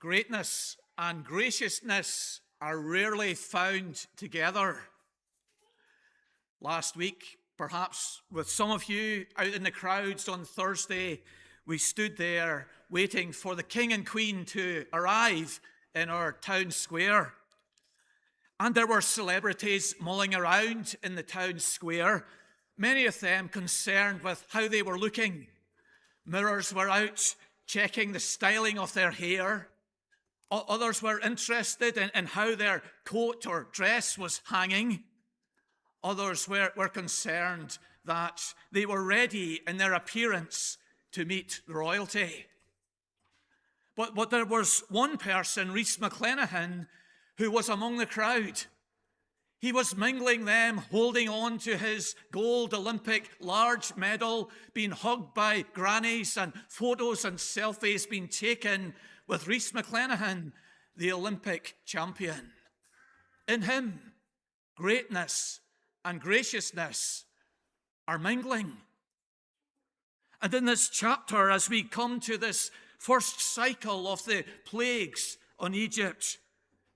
Greatness and graciousness are rarely found together. Last week, perhaps with some of you out in the crowds on Thursday, we stood there waiting for the King and Queen to arrive in our town square. And there were celebrities mulling around in the town square, many of them concerned with how they were looking. Mirrors were out checking the styling of their hair. Others were interested in how their coat or dress was hanging. Others were concerned that they were ready in their appearance to meet royalty. But there was one person, Rhys McClenaghan, who was among the crowd. He was mingling them, holding on to his gold Olympic large medal, being hugged by grannies, and photos and selfies being taken with Rhys McClenaghan, the Olympic champion. In him, greatness and graciousness are mingling. And in this chapter, as we come to this first cycle of the plagues on Egypt,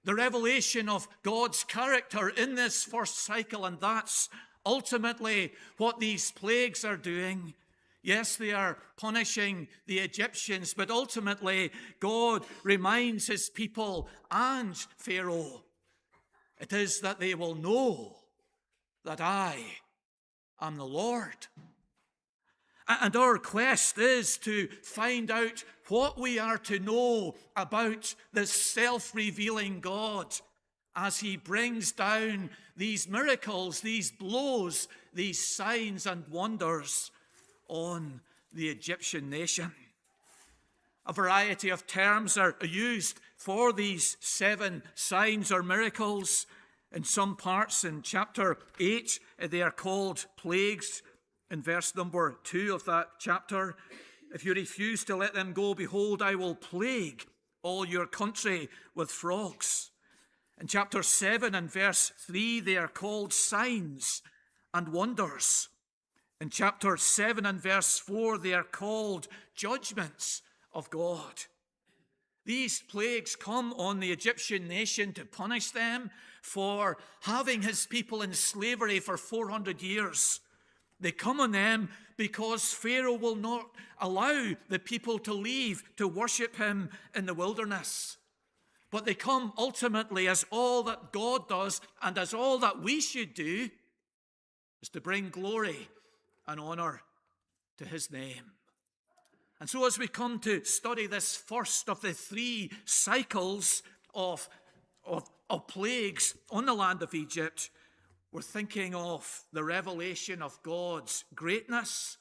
the revelation of God's character in this first cycle, and that's ultimately what these plagues are doing. Yes, they are punishing the Egyptians, but ultimately God reminds his people and Pharaoh, it is that they will know that I am the Lord. And our quest is to find out what we are to know about this self-revealing God as he brings down these miracles, these blows, these signs and wonders on the Egyptian nation. A variety of terms are used for these 7 signs or miracles. In some parts in chapter 8, they are called plagues. In verse number 2 of that chapter, if you refuse to let them go, behold, I will plague all your country with frogs. In chapter 7 and verse 3, they are called signs and wonders. In chapter 7 and verse 4, they are called judgments of God. These plagues come on the Egyptian nation to punish them for having his people in slavery for 400 years. They come on them because Pharaoh will not allow the people to leave to worship him in the wilderness. But they come ultimately as all that God does and as all that we should do is to bring glory and honor to his name. And so as we come to study this first of the 3 cycles of plagues on the land of Egypt, we're thinking of the revelation of God's greatness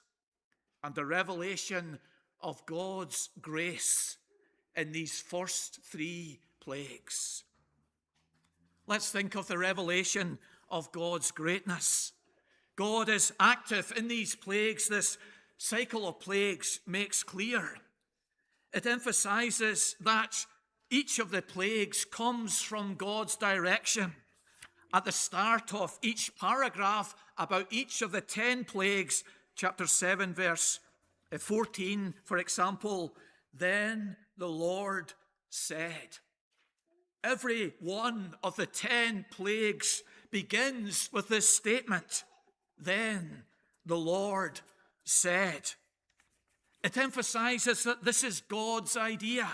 and the revelation of God's grace in these first 3 plagues. Let's think of the revelation of God's greatness. God is active in these plagues. This cycle of plagues makes clear. It emphasizes that each of the plagues comes from God's direction. At the start of each paragraph about each of the 10 plagues, chapter 7, verse 14, for example, then the Lord said. Every one of the 10 plagues begins with this statement, then the Lord said. It emphasizes that this is God's idea.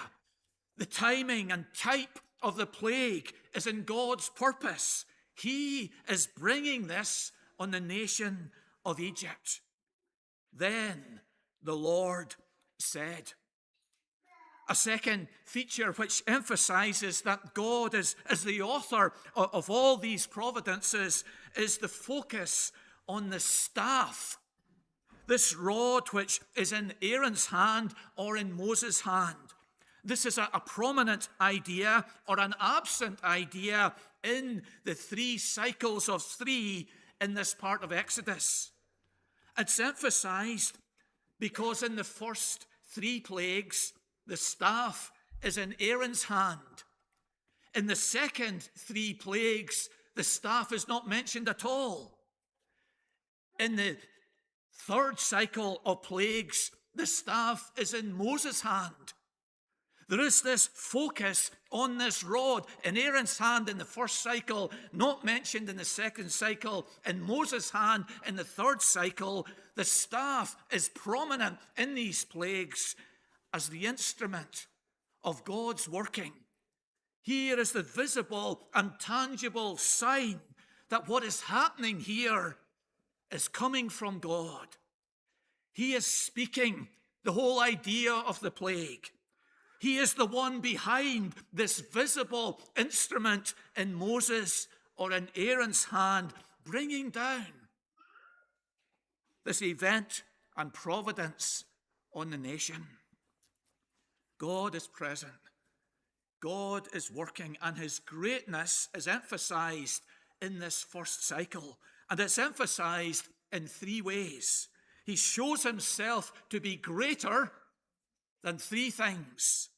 The timing and type of the plague is in God's purpose. He is bringing this on the nation of Egypt. Then the Lord said. A second feature which emphasizes that God is the author of all these providences is the focus on the staff. This rod which is in Aaron's hand or in Moses' hand. This is a prominent idea or an absent idea in the 3 cycles of 3 in this part of Exodus. It's emphasized because in the first 3 plagues, the staff is in Aaron's hand. In the second 3 plagues, the staff is not mentioned at all. In the third cycle of plagues, the staff is in Moses' hand. There is this focus on this rod in Aaron's hand in the first cycle, not mentioned in the second cycle, in Moses' hand in the third cycle. The staff is prominent in these plagues as the instrument of God's working. Here is the visible and tangible sign that what is happening here is coming from God. He is speaking the whole idea of the plague. He is the one behind this visible instrument in Moses or in Aaron's hand, bringing down this event and providence on the nation. God is present. God is working, and his greatness is emphasized in this first cycle. And it's emphasized in three ways. He shows himself to be greater than three things.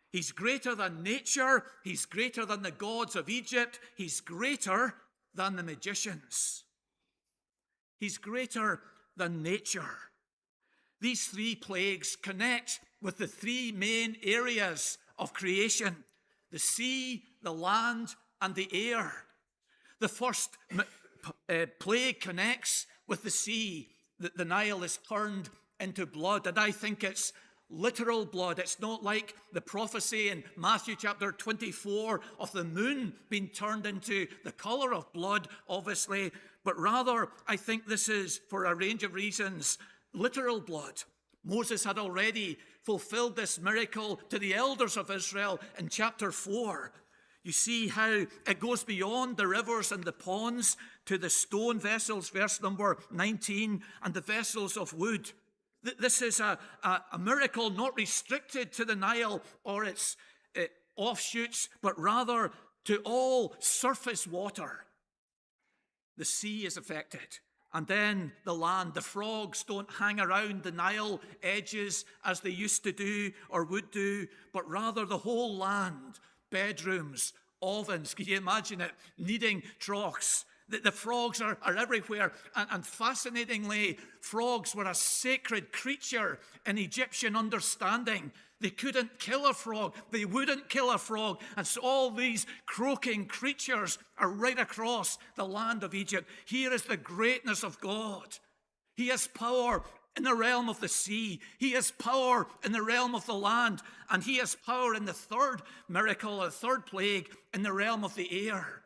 He's greater than nature. He's greater than the gods of Egypt. He's greater than the magicians. He's greater than nature. These three plagues connect with the three main areas of creation: the sea, the land, and the air. The first plague connects with the sea. The Nile is turned into blood, and I think it's literal blood. It's not like the prophecy in Matthew chapter 24 of the moon being turned into the color of blood, obviously, but rather I think this is, for a range of reasons, literal blood. Moses had already fulfilled this miracle to the elders of Israel in chapter 4. You see how it goes beyond the rivers and the ponds to the stone vessels, verse number 19, and the vessels of wood. This is a miracle not restricted to the Nile or its offshoots, but rather to all surface water. The sea is affected. And then the land. The frogs don't hang around the Nile edges as they used to do or would do, but rather the whole land. Bedrooms, ovens, can you imagine it? Kneading troughs. The frogs are everywhere. And fascinatingly, frogs were a sacred creature in Egyptian understanding. They couldn't kill a frog. They wouldn't kill a frog. And so all these croaking creatures are right across the land of Egypt. Here is the greatness of God. He has power in the realm of the sea. He has power in the realm of the land. And he has power in the third miracle, the third plague, in the realm of the air.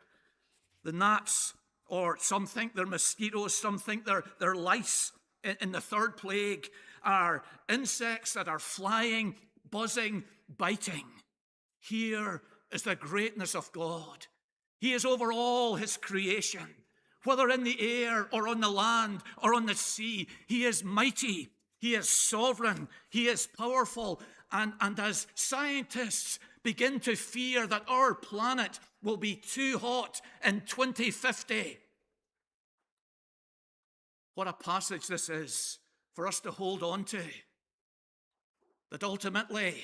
The gnats, or some think they're mosquitoes, some think they're lice in the third plague, are insects that are flying, buzzing, biting. Here is the greatness of God. He is over all his creation. Whether in the air or on the land or on the sea, he is mighty, he is sovereign, he is powerful. And as scientists begin to fear that our planet will be too hot in 2050, what a passage this is for us to hold on to. That ultimately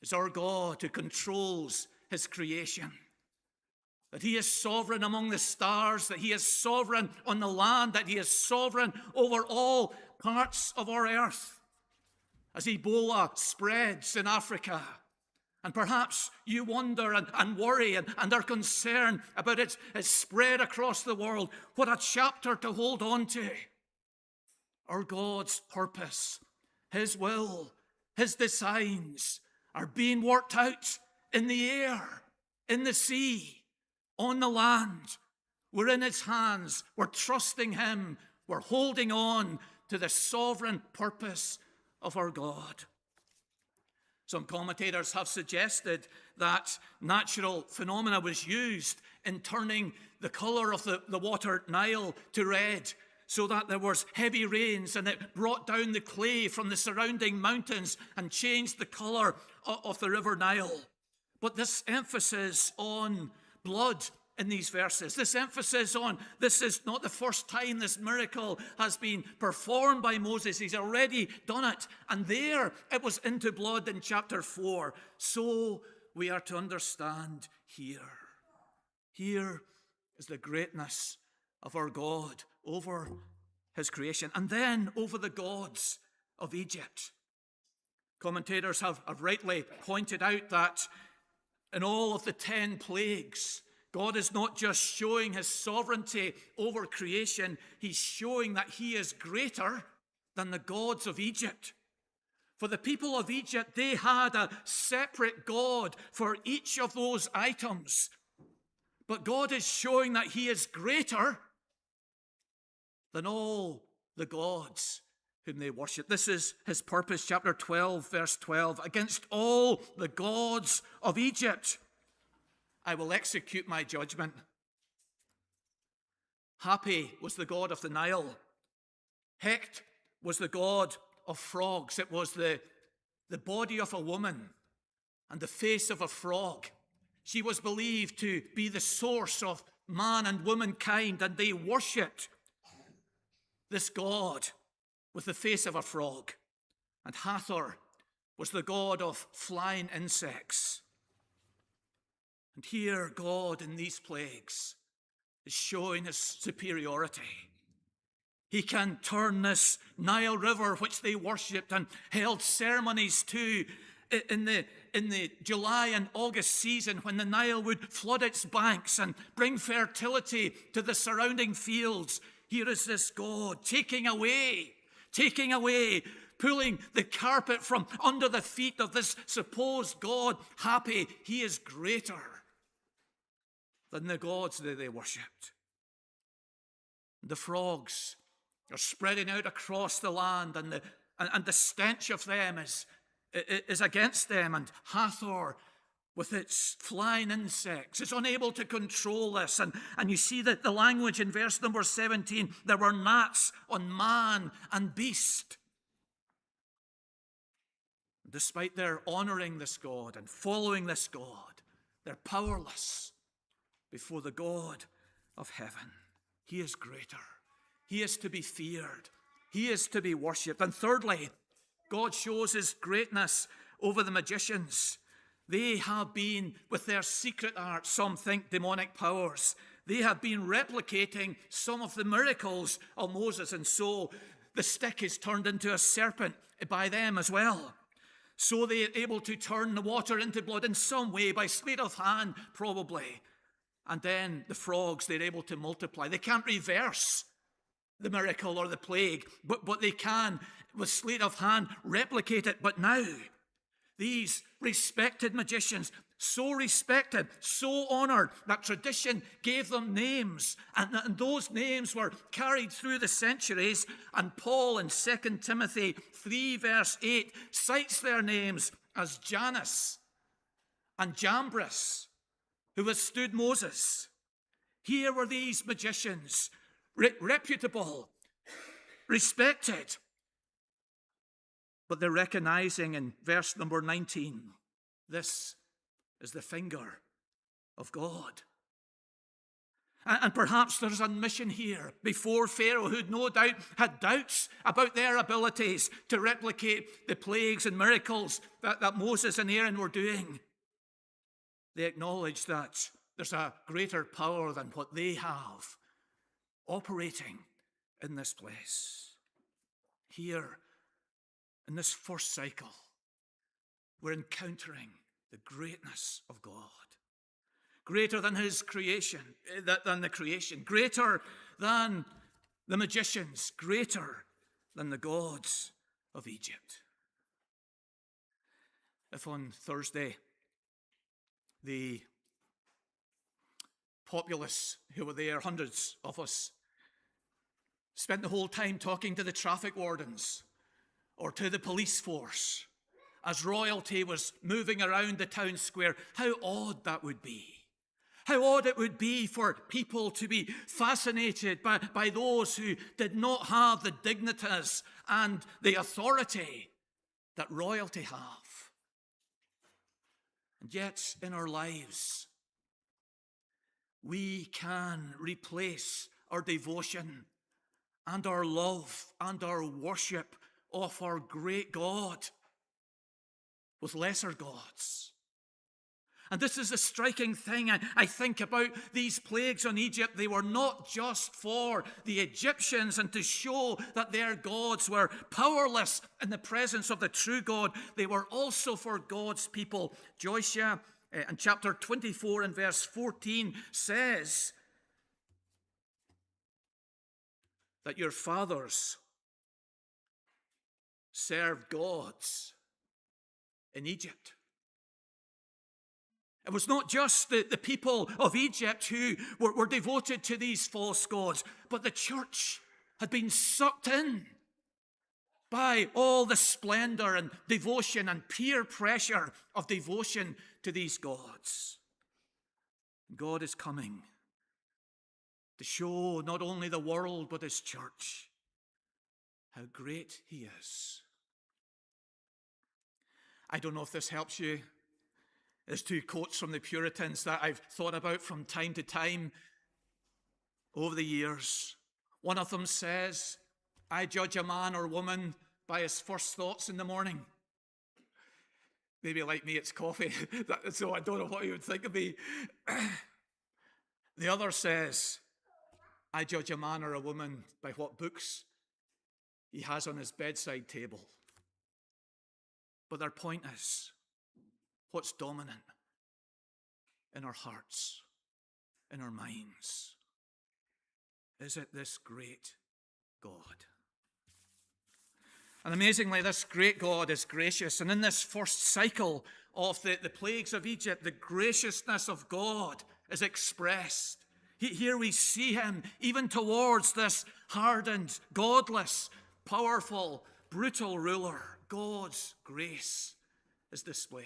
is our God who controls his creation. That he is sovereign among the stars, that he is sovereign on the land, that he is sovereign over all parts of our earth. As Ebola spreads in Africa, and perhaps you wonder and worry and are concerned about its spread across the world, what a chapter to hold on to. Our God's purpose, his will, his designs are being worked out in the air, in the sea, on the land. We're in his hands. We're trusting him. We're holding on to the sovereign purpose of our God. Some commentators have suggested that natural phenomena was used in turning the color of the water Nile to red, so that there was heavy rains and it brought down the clay from the surrounding mountains and changed the color of the river Nile. But this emphasis on blood in these verses, this emphasis on this is not the first time this miracle has been performed by Moses. He's already done it. And there it was into blood in chapter 4. So we are to understand here. Here is the greatness of our God over his creation, and then over the gods of Egypt. Commentators have rightly pointed out that in all of the 10 plagues, God is not just showing his sovereignty over creation, he's showing that he is greater than the gods of Egypt. For the people of Egypt, they had a separate God for each of those items. But God is showing that he is greater than all the gods whom they worship. This is his purpose, chapter 12, verse 12. Against all the gods of Egypt, I will execute my judgment. Hapi was the god of the Nile. Hecht was the god of frogs. It was the body of a woman and the face of a frog. She was believed to be the source of man and womankind, and they worshipped this god with the face of a frog. And Hathor was the god of flying insects. And here God in these plagues is showing his superiority. He can turn this Nile River, which they worshipped and held ceremonies to in the July and August season, when the Nile would flood its banks and bring fertility to the surrounding fields. Here is this God taking away, pulling the carpet from under the feet of this supposed God, Hapi. He is greater than the gods that they worshipped. The frogs are spreading out across the land, and the stench of them is against them. And Hathor, with its flying insects, is unable to control this. And you see that the language in verse number 17, there were gnats on man and beast. Despite their honoring this God and following this God, they're powerless before the God of heaven. He is greater. He is to be feared. He is to be worshipped. And thirdly, God shows his greatness over the magicians. They have been, with their secret arts, some think demonic powers, they have been replicating some of the miracles of Moses. And so the stick is turned into a serpent by them as well. So they are able to turn the water into blood in some way, by sleight of hand probably. And then the frogs, they're able to multiply. They can't reverse the miracle or the plague, but they can, with sleight of hand, replicate it. But now, these respected magicians, so respected, so honored, that tradition gave them names. And those names were carried through the centuries. And Paul in 2 Timothy 3 verse 8 cites their names as Janus and Jambres, who withstood Moses. Here were these magicians, reputable, respected. But they're recognizing in verse number 19, this is the finger of God. And perhaps there's a mission here before Pharaoh, who no doubt had doubts about their abilities to replicate the plagues and miracles that Moses and Aaron were doing. They acknowledge that there's a greater power than what they have operating in this place. Here, in this first cycle, we're encountering the greatness of God. Greater than his creation, than the creation. Greater than the magicians. Greater than the gods of Egypt. If on Thursday, the populace who were there, hundreds of us, spent the whole time talking to the traffic wardens or to the police force as royalty was moving around the town square, how odd that would be. How odd it would be for people to be fascinated by those who did not have the dignitas and the authority that royalty have. And yet, in our lives, we can replace our devotion and our love and our worship of our great God with lesser gods. And this is a striking thing. I think about these plagues on Egypt. They were not just for the Egyptians and to show that their gods were powerless in the presence of the true God. They were also for God's people. Joshua in chapter 24 and verse 14 says that your fathers served gods in Egypt. It was not just the people of Egypt who were devoted to these false gods, but the church had been sucked in by all the splendor and devotion and peer pressure of devotion to these gods. God is coming to show not only the world but his church how great he is. I don't know if this helps you. There's two quotes from the Puritans that I've thought about from time to time over the years. One of them says, I judge a man or woman by his first thoughts in the morning. Maybe like me, it's coffee, so I don't know what you would think of me. The other says, I judge a man or a woman by what books he has on his bedside table. But their point is, what's dominant in our hearts, in our minds? Is it this great God? And amazingly, this great God is gracious. And in this first cycle of the plagues of Egypt, the graciousness of God is expressed. Here we see him even towards this hardened, godless, powerful, brutal ruler. God's grace is displayed.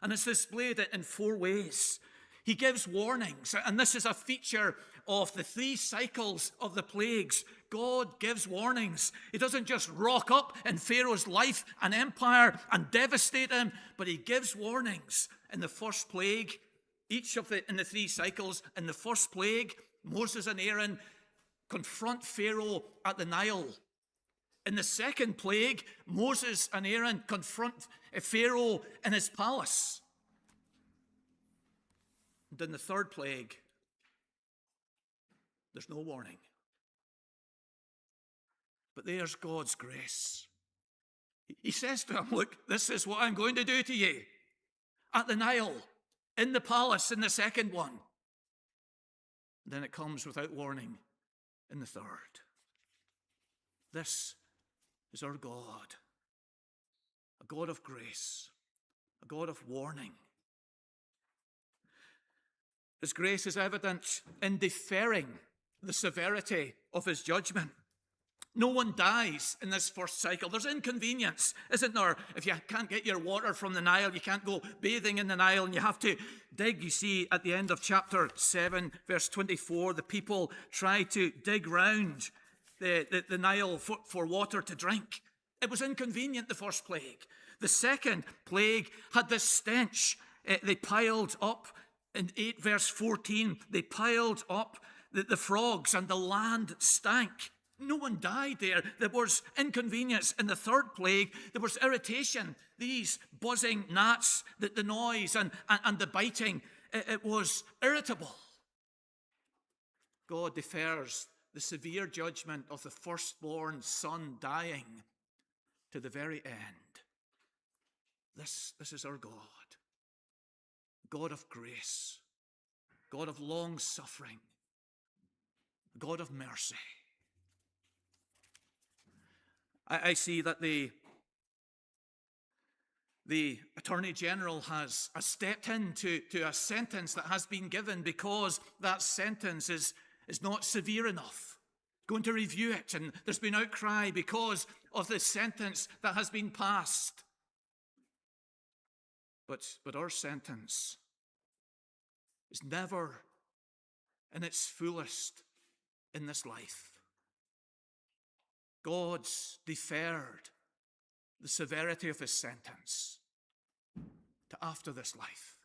And it's displayed in four ways. He gives warnings, and this is a feature of the three cycles of the plagues. God gives warnings. He doesn't just rock up in Pharaoh's life and empire and devastate him, but he gives warnings. In the first plague, in the three cycles, in the first plague, Moses and Aaron confront Pharaoh at the Nile. In the second plague, Moses and Aaron confront Pharaoh in his palace. And in the third plague, there's no warning. But there's God's grace. He says to him, look, this is what I'm going to do to you. At the Nile, in the palace, in the second one. And then it comes without warning in the third. This is our God. A God of grace. A God of warning. His grace is evident in deferring the severity of his judgment. No one dies in this first cycle. There's inconvenience, isn't there? If you can't get your water from the Nile, you can't go bathing in the Nile, and you have to dig. You see at the end of chapter 7, verse 24, the people try to dig round the Nile for water to drink. It was inconvenient, the first plague. The second plague had this stench. They piled up, in 8 verse 14, they piled up the frogs, and the land stank. No one died there. There was inconvenience. In the third plague, there was irritation. These buzzing gnats, the noise and the biting, it was irritable. God defers the severe judgment of the firstborn son dying to the very end. This is our God. God of grace. God of long suffering. God of mercy. I see that the Attorney General has stepped into a sentence that has been given because that sentence is not severe enough. Going to review it, and there's been outcry because of the sentence that has been passed. But our sentence is never in its fullest in this life. God's deferred the severity of his sentence to after this life.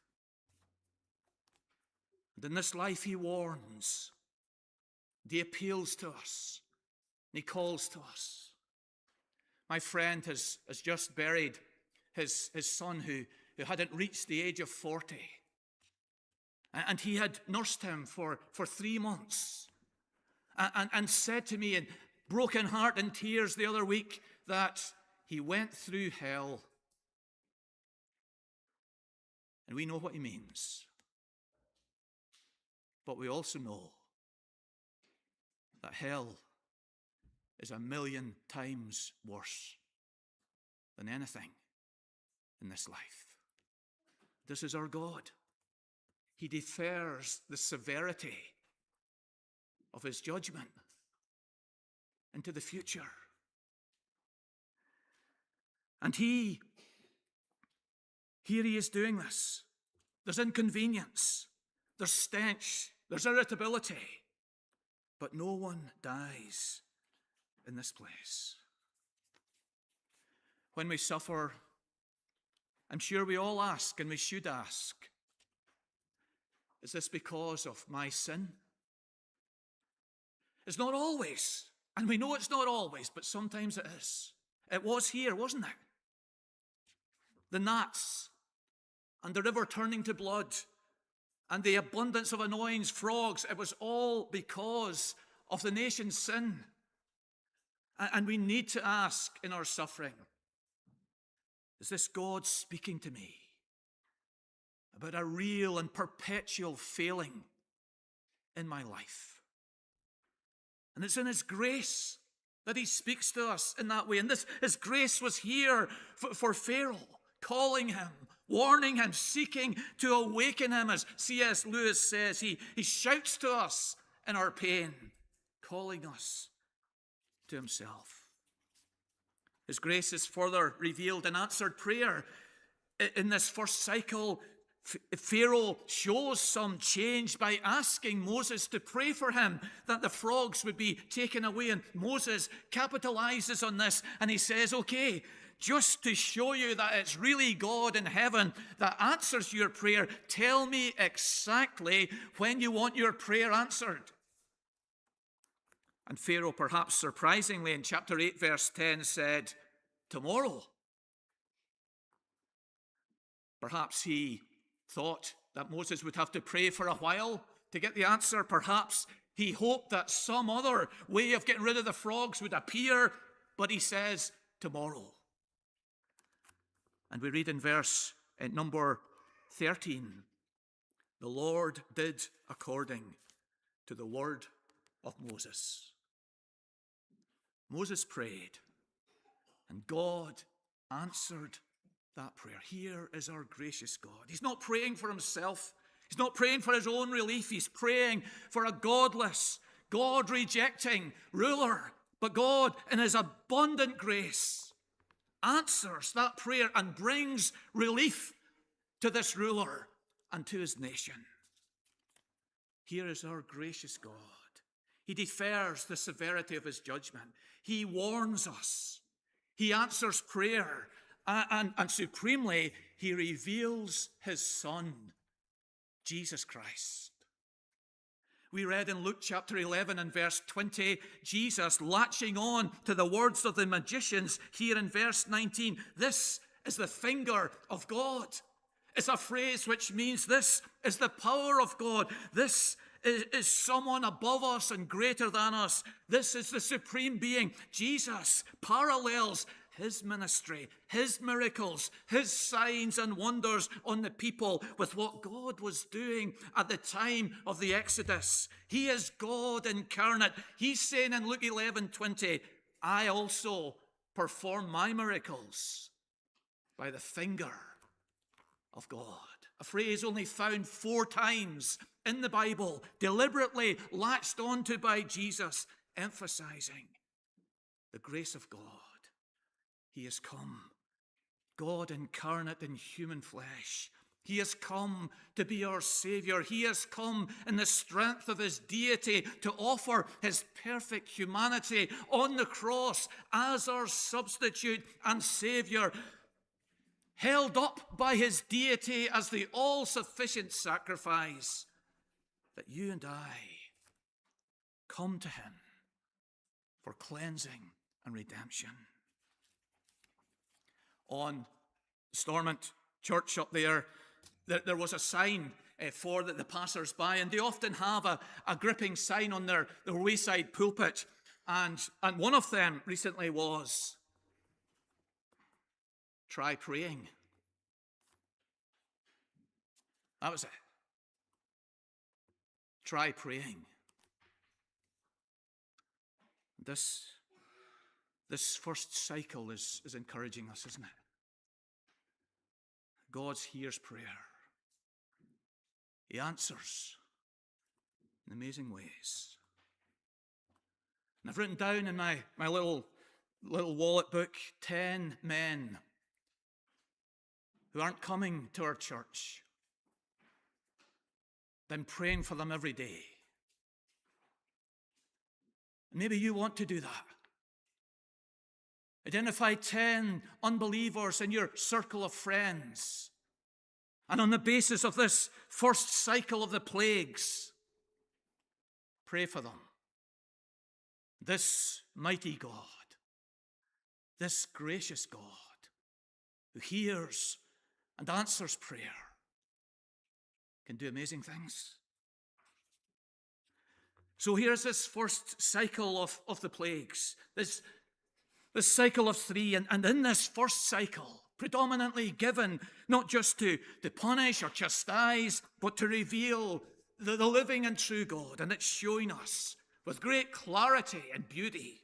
And in this life he warns, he appeals to us, and he calls to us. My friend has just buried his son who who hadn't reached the age of 40. And he had nursed him for 3 months and said to me in broken heart and tears the other week that he went through hell. And we know what he means. But we also know that hell is 1,000,000 times worse than anything in this life. This is our God. He defers the severity of his judgment into the future. And here he is doing this. There's inconvenience, there's stench, there's irritability, but no one dies in this place. When we suffer, I'm sure we all ask, and we should ask, is this because of my sin? It's not always, and we know it's not always, but sometimes it is. It was here, wasn't it? The gnats, and the river turning to blood, and the abundance of annoying frogs, it was all because of the nation's sin. And we need to ask in our suffering, is this God speaking to me about a real and perpetual failing in my life? And it's in his grace that he speaks to us in that way. And his grace was here for Pharaoh, calling him, warning him, seeking to awaken him. As C.S. Lewis says, he shouts to us in our pain, calling us to himself. His grace is further revealed in answered prayer. In this first cycle, Pharaoh shows some change by asking Moses to pray for him, that the frogs would be taken away. And Moses capitalizes on this, and he says, okay, just to show you that it's really God in heaven that answers your prayer, tell me exactly when you want your prayer answered. And Pharaoh, perhaps surprisingly, in chapter 8, verse 10, said, tomorrow. Perhaps he thought that Moses would have to pray for a while to get the answer. Perhaps he hoped that some other way of getting rid of the frogs would appear, but he says, tomorrow. And we read in verse number 13, the Lord did according to the word of Moses. Moses prayed, and God answered that prayer. Here is our gracious God. He's not praying for himself. He's not praying for his own relief. He's praying for a godless, God-rejecting ruler. But God, in his abundant grace, answers that prayer and brings relief to this ruler and to his nation. Here is our gracious God. He defers the severity of his judgment. He warns us. He answers prayer. And supremely, he reveals his Son, Jesus Christ. We read in Luke chapter 11 and verse 20, Jesus latching on to the words of the magicians here in verse 19. This is the finger of God. It's a phrase which means this is the power of God. This is someone above us and greater than us. This is the supreme being. Jesus parallels his ministry, his miracles, his signs and wonders on the people with what God was doing at the time of the Exodus. He is God incarnate. He's saying in Luke 11:20, I also perform my miracles by the finger of God. A phrase only found 4 times in the Bible, deliberately latched onto by Jesus, emphasizing the grace of God. He has come, God incarnate in human flesh. He has come to be our Savior. He has come in the strength of his deity to offer his perfect humanity on the cross as our substitute and Savior, held up by his deity as the all-sufficient sacrifice, that you and I come to him for cleansing and redemption. On Stormont church up there, there was a sign for the passers-by, and they often have a gripping sign on their wayside pulpit. And one of them recently was, "Try praying." That was it. Try praying. This first cycle is encouraging us, isn't it? God hears prayer. He answers in amazing ways. And I've written down in my little wallet book 10 men who aren't coming to our church. I'm praying for them every day. Maybe you want to do that. Identify 10 unbelievers in your circle of friends. And on the basis of this first cycle of the plagues, pray for them. This mighty God, this gracious God, who hears and answers prayer, can do amazing things. So here's this first cycle of the plagues, this cycle of 3, and in this first cycle, predominantly given not just to punish or chastise, but to reveal the living and true God. And it's showing us with great clarity and beauty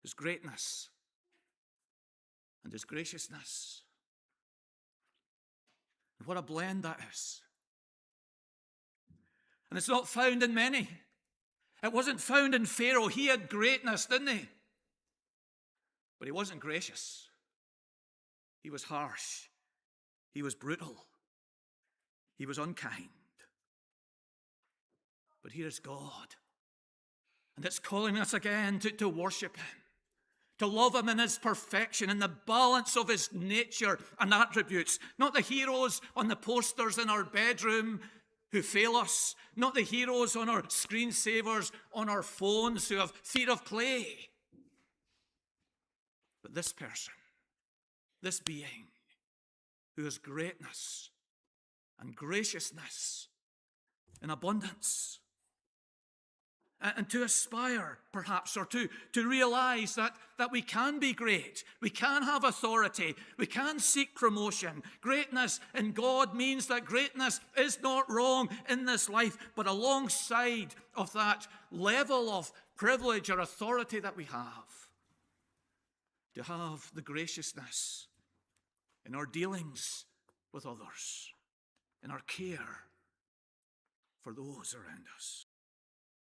His greatness and His graciousness. And what a blend that is. And it's not found in many. It wasn't found in Pharaoh. He had greatness, didn't he? But he wasn't gracious. He was harsh. He was brutal. He was unkind. But here's God. And it's calling us again to worship Him, to love Him in His perfection, in the balance of His nature and attributes. Not the heroes on the posters in our bedroom who fail us, not the heroes on our screensavers on our phones who have feet of clay. But this person, this being, who has greatness and graciousness in abundance. And to aspire, perhaps, or to realize that we can be great, we can have authority, we can seek promotion. Greatness in God means that greatness is not wrong in this life, but alongside of that level of privilege or authority that we have, to have the graciousness in our dealings with others, in our care for those around us.